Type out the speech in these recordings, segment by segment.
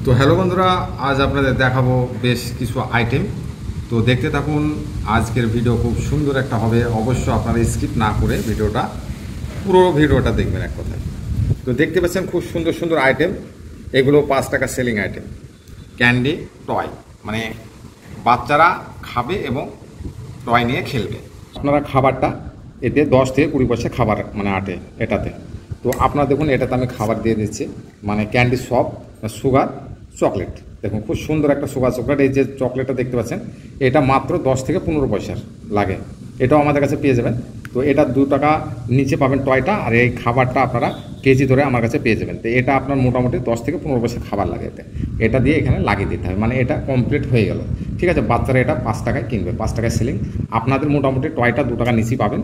তো হ্যালো বন্ধুরা, আজ আপনাদের দেখাবো বেশ কিছু আইটেম। তো দেখতে থাকুন, আজকের ভিডিও খুব সুন্দর একটা হবে। অবশ্য আপনারা স্কিপ না করে পুরো ভিডিওটা দেখবেন এক কথায়। তো দেখতে পাচ্ছেন খুব সুন্দর সুন্দর আইটেম, এগুলো ৫ টাকা সেলিং আইটেম। ক্যান্ডি টয়, মানে বাচ্চারা খাবে এবং টয় নিয়ে খেলবে। আপনারা খাবারটা এতে 10 থেকে 20 পয়সা খাবার মানে আটে এটাতে। তো আপনারা দেখুন, এটাতে আমি খাবার দিয়ে দিচ্ছি, মানে ক্যান্ডি সব সুগার চকলেট। দেখুন খুব সুন্দর একটা সুগার চকলেট। এই যে চকলেটটা দেখতে পাচ্ছেন, এটা মাত্র 10 থেকে 15 পয়সার লাগে। এটাও আমাদের কাছে পেয়ে যাবেন। তো এটা 2 টাকা নিচে পাবেন টয়টা, আর এই খাবারটা আপনারা কেজি ধরে আমার কাছে পেয়ে যাবেন। তো এটা আপনার মোটামুটি 10 থেকে 15 পয়সা খাবার লাগে এতে। এটা দিয়ে এখানে লাগিয়ে দিতে হবে, মানে এটা কমপ্লিট হয়ে গেল। ঠিক আছে, বাচ্চারা এটা 5 টাকায় কিনবে, 5 টাকায় সেলিং। আপনাদের মোটামুটি টয়টা 2 টাকা নিচেই পাবেন,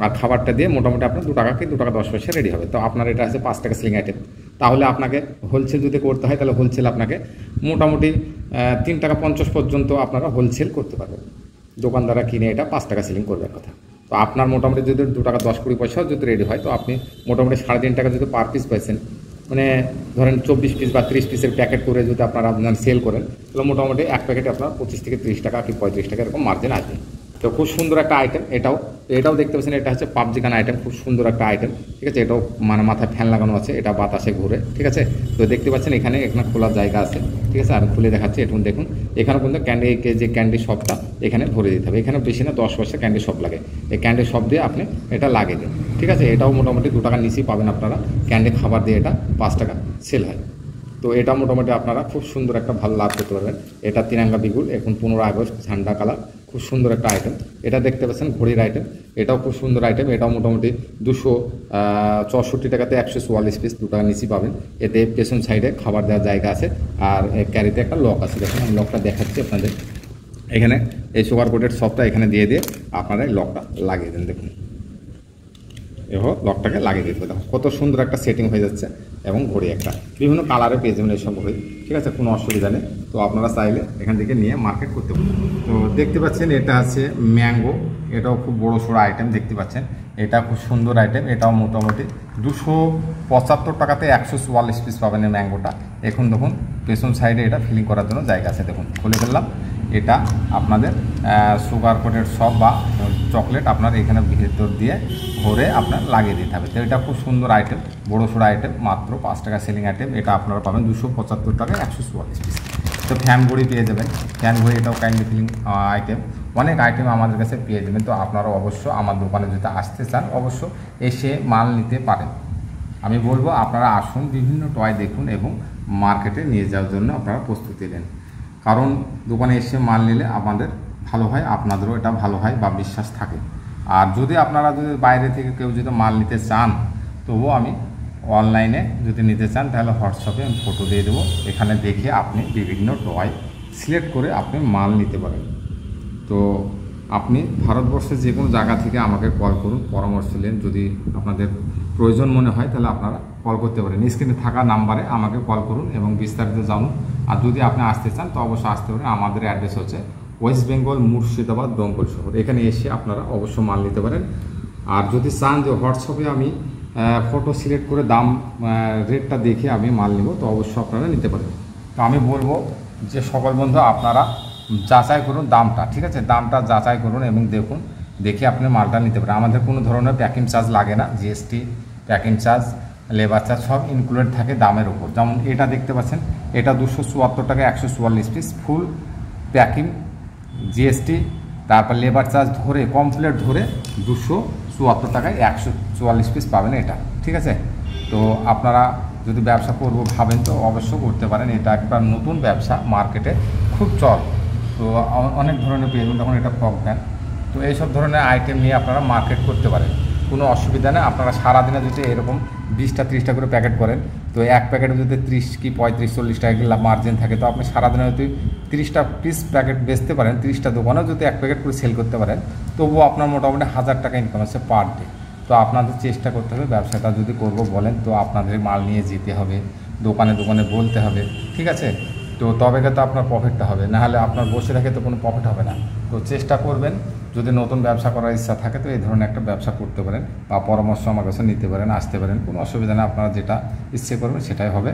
আর খাবারটা দিয়ে মোটামুটি আপনার 2 টাকা কি 2 টাকা 10 পয়সা রেডি হবে। তো আপনার এটা আছে 5 টাকা সেলিং আইটেম। তাহলে আপনাকে হোলসেল যদি করতে হয়, তাহলে হোলসেল আপনাকে মোটামুটি 3 টাকা 50 পর্যন্ত আপনারা হোলসেল করতে পারবেন। দোকানদাররা কিনে এটা 5 টাকা সেলিং করবে কথা। তো আপনার মোটামুটি যদি 2 টাকা 10-20 পয়সাও যদি রেডি হয়, তো আপনি মোটামুটি 3.5 টাকা যদি পার পিস পাইছেন, মানে ধরেন 24 পিস বা 30 পিসের প্যাকেট করে যদি আপনারা সেল করেন, তাহলে মোটামুটি এক প্যাকেটে আপনার 25 থেকে 30 টাকা কি 35 টাকা এরকম মার্জিন আসবে। তো খুব সুন্দর একটা আইটেম এটাও দেখতে পাচ্ছেন, এটা হচ্ছে পাবজি গান আইটেম, খুব সুন্দর একটা আইটেম। ঠিক আছে, এটাও মানে মাথায় ফ্যান লাগানো আছে, এটা বাতাসে ঘুরে। ঠিক আছে, তো দেখতে পাচ্ছেন এখানে খোলার জায়গা আছে। ঠিক আছে, আমি খুলে দেখাচ্ছি। এখন দেখুন, এখানে কিন্তু যে ক্যান্ডি শপটা এখানে ভরে দিতে হবে। এখানে বেশি না 10 পয়সা ক্যান্ডি শপ লাগে। এই ক্যান্ডি শপ দিয়ে আপনি এটা লাগিয়ে দিন। ঠিক আছে, এটাও মোটামুটি 2 টাকার নিচেই পাবেন আপনারা। ক্যান্ডি খাবার দিয়ে এটা 5 টাকা সেল হয়। তো এটা মোটামুটি আপনারা খুব সুন্দর একটা ভালো লাভ করতে পারবেন। এটা তিরঙ্গা বিগুল, এখন 15 আগস্ট, ঝান্ডা কালার, খুব সুন্দর একটা আইটেম। এটা দেখতে পাচ্ছেন ঘড়ির আইটেম, এটাও খুব সুন্দর আইটেম। এটাও মোটামুটি 264 টাকাতে 144 পিস, 2 টাকা নিচেই পাবেন। এতে পেছন সাইডে খাবার দেওয়ার জায়গা আছে, আর ক্যারিতে একটা লক আছে। দেখুন আমি লকটা দেখাচ্ছি আপনাদের। এখানে এই সুগার কোটেড সবটা এখানে দিয়ে আপনারা এই লকটা লাগিয়ে দেন। দেখুন লকটাকে লাগিয়ে দিতে হবে। কত সুন্দর একটা সেটিং হয়ে যাচ্ছে, এবং ঘড়ি একটা বিভিন্ন কালারে পেয়ে যাবেন এইসব ঘড়ি। ঠিক আছে, কোনো অসুবিধা নেই। তো আপনারা চাইলে এখান থেকে নিয়ে মার্কেট করতে পারেন। তো দেখতে পাচ্ছেন এটা আছে ম্যাঙ্গো, এটাও খুব বড়ো সড়ো আইটেম দেখতে পাচ্ছেন। এটা খুব সুন্দর আইটেম, এটাও মোটামুটি 275 টাকাতে 144 পিস পাবেন এই ম্যাঙ্গোটা। এখন দেখুন পেছন সাইডে এটা ফিলিং করার জন্য জায়গা আছে। দেখুন খুলে ফেললাম, এটা আপনাদের সুগার কোটেড সব বা চকলেট আপনার এখানে ভিতর দিয়ে ভরে আপনার লাগিয়ে দিতে হবে। তো এটা খুব সুন্দর আইটেম, বড়ো সড়ো আইটেম, মাত্র 5 টাকা সেলিং আইটেম। এটা আপনারা পাবেন 275 টাকায় 144 পিস। তো ফ্যান ঘড়ি পেয়ে যাবেন, ফ্যান ঘড়ি এটাও কাইন্ডলি ফিলিং আইটেম। অনেক আইটেম আমাদের কাছে পেয়ে যাবেন। তো আপনারা অবশ্য আমার দোকানে যদি আসতে চান, অবশ্য এসে মাল নিতে পারেন। আমি বলবো আপনারা আসুন, বিভিন্ন টয় দেখুন এবং মার্কেটে নিয়ে যাওয়ার জন্য আপনারা প্রস্তুতি নেন। কারণ দোকানে এসে মাল নিলে আমাদের ভালো হয়, আপনাদেরও এটা ভালো হয় বা বিশ্বাস থাকে। আর যদি আপনারা বাইরে থেকে কেউ যদি মাল নিতে চান, তবুও আমি অনলাইনে যদি নিতে চান, তাহলে হোয়াটসঅ্যাপে আমি ফটো দিয়ে দেবো। এখানে দেখে আপনি বিভিন্ন টয় সিলেক্ট করে আপনি মাল নিতে পারেন। তো আপনি ভারতবর্ষের যে কোনো জায়গা থেকে আমাকে কল করুন, পরামর্শ নেন। যদি আপনাদের প্রয়োজন মনে হয়, তাহলে আপনারা কল করতে পারেন। স্ক্রিনে থাকা নাম্বারে আমাকে কল করুন এবং বিস্তারিত জানুন। আর যদি আপনি আসতে চান, তো অবশ্যই আসতে পারেন। আমাদের অ্যাড্রেস হচ্ছে ওয়েস্ট বেঙ্গল, মুর্শিদাবাদ, ডোমকল শহর। এখানে এসে আপনারা অবশ্য মাল নিতে পারেন। আর যদি চান যে হোয়াটসঅ্যাপে আমি ফটো সিলেক্ট করে দাম রেটটা দেখে আমি মাল নিব, তো অবশ্যই আপনারা নিতে পারেন। তো আমি বলবো যে সকল বন্ধু আপনারা যাচাই করুন দামটা। ঠিক আছে, দামটা যাচাই করুন এবং দেখে আপনি মালটা নিতে পারেন। আমাদের কোনো ধরনের প্যাকিং চার্জ লাগে না, GST, packing charge, labour charge সব ইনক্লুডেড থাকে দামের উপর। যেমন এটা দেখতে পাচ্ছেন, এটা 274 টাকা 144 পিস, ফুল প্যাকিং, জিএসটি, তারপর লেবার চার্জ ধরে কমপ্লিট ধরে 274 টাকায় 144 পিস পাবেন এটা। ঠিক আছে, তো আপনারা যদি ব্যবসা করবো ভাবেন, তো অবশ্যই করতে পারেন। এটা একটা নতুন ব্যবসা, মার্কেটে খুব চল। তো অনেক ধরনের পেয়ে যাবেন। তখন এটা ফগ ফ্যান, তো এইসব ধরনের আইটেম নিয়ে আপনারা মার্কেট করতে পারেন, কোনো অসুবিধা নেই। আপনারা সারাদিনে যদি এরকম 20টা 30টা করে প্যাকেট করেন, তো এক প্যাকেটে যদি 30 কি 35-40 টাকা মার্জিন থাকে, তো আপনি সারাদিনে যদি 30টা পিস প্যাকেট বেচতে পারেন, 30টা দোকানেও যদি এক প্যাকেট করে সেল করতে পারেন, তবুও আপনার মোটামুটি 1000 টাকা ইনকাম আছে পার ডে। তো আপনাদের চেষ্টা করতে হবে, ব্যবসাটা যদি করব বলেন, তো আপনাদের মাল নিয়ে যেতে হবে, দোকানে দোকানে বলতে হবে। ঠিক আছে, তো তবে তো আপনার প্রফিটটা হবে, নাহলে আপনার বসে থাকে তো কোনো প্রফিট হবে না। তো চেষ্টা করবেন, যদি নতুন ব্যবসা করার ইচ্ছা থাকে, তো এই ধরনের একটা ব্যবসা করতে পারেন বা পরামর্শ আমার কাছে নিতে পারেন, আসতে পারেন, কোনো অসুবিধা নেই। আপনারা যেটা ইচ্ছে করবেন সেটাই হবে।